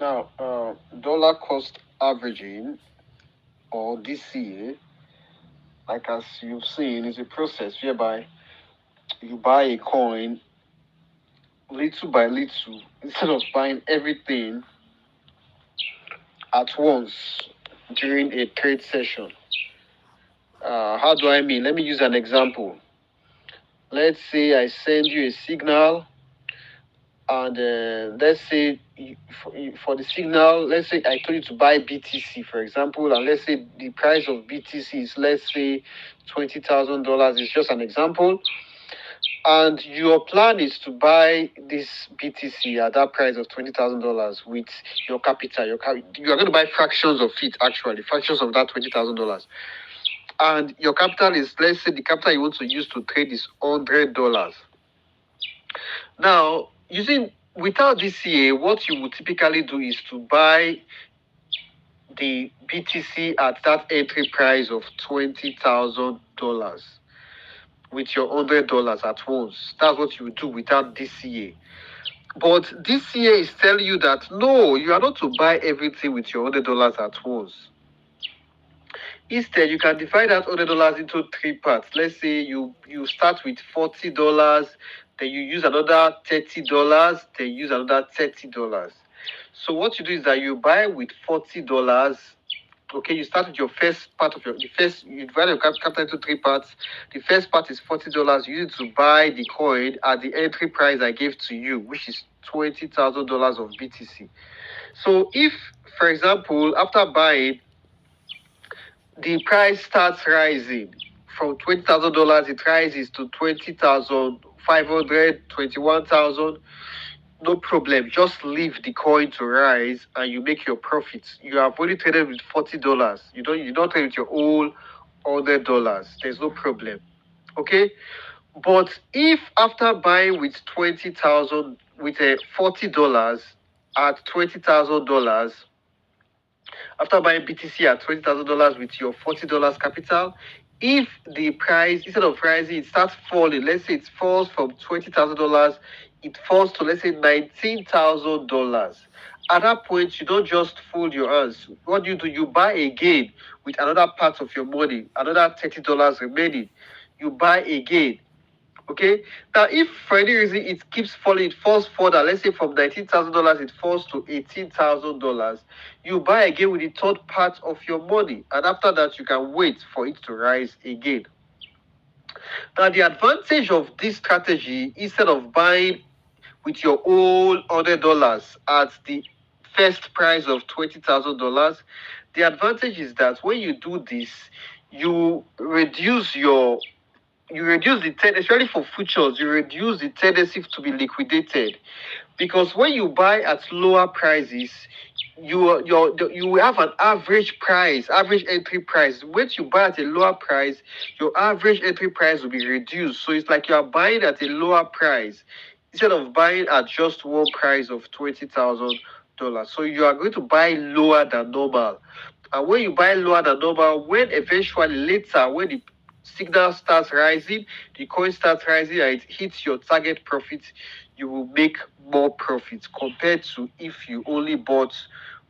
Now, dollar cost averaging or DCA, like as you've seen, is a process whereby you buy a coin little by little instead of buying everything at once during a trade session. How do I mean? Let me use an example. Let's say I send you a signal, and let's say for the signal, let's say I told you to buy BTC, for example, and let's say the price of BTC is, let's say, $20,000. It's just an example. And your plan is to buy this BTC at that price of $20,000 with your capital. You are going to buy fractions of it, actually, fractions of that $20,000. And your capital is, let's say, the capital you want to use to trade is $100. Now, without DCA, what you would typically do is to buy the BTC at that entry price of $20,000 with your $100 at once. That's what you would do without DCA. But DCA is telling you that no, you are not to buy everything with your $100 at once. Instead, you can divide that $100 into three parts. Let's say you start with $40, then you use another $30, then you use another $30. So what you do is that you buy with $40. Okay, you start with your first part of you divide your capital into three parts. The first part is $40. You use it to buy the coin at the entry price I gave to you, which is $20,000 of BTC. So if, for example, after buying, the price starts rising from $20,000, it rises to 20,500, 21,000. No problem. Just leave the coin to rise, and you make your profits. You have only traded with $40. You don't trade with your whole $100. There's no problem. Okay. But if after buying with 20,000 with a $40 at $20,000, after buying BTC at $20,000 with your $40 capital, if the price, instead of rising, it starts falling, let's say it falls from $20,000, it falls to, let's say, $19,000. At that point, you don't just fold your hands. What do? You buy again with another part of your money, another $30 remaining. You buy again. Okay. Now, if for any reason it keeps falling, it falls further. Let's say from $19,000 it falls to $18,000. You buy again with the third part of your money, and after that you can wait for it to rise again. Now, the advantage of this strategy, instead of buying with your whole $100 at the first price of $20,000, the advantage is that when you do this, you reduce the tendency, especially for futures, you reduce the tendency to be liquidated. Because when you buy at lower prices, you will have an average entry price. When you buy at a lower price, your average entry price will be reduced. So it's like you are buying at a lower price instead of buying at just one price of $20,000. So you are going to buy lower than normal. And when you buy lower than normal, when eventually later, when the signal starts rising, the coin starts rising, and it hits your target profit, you will make more profits compared to if you only bought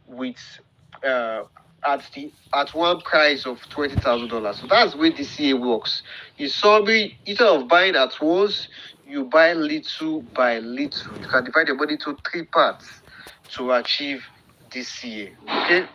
with at one price of $20,000. So that's the way DCA works. In summary, instead of buying at once, you buy little by little. You can divide your money into three parts to achieve DCA. Okay.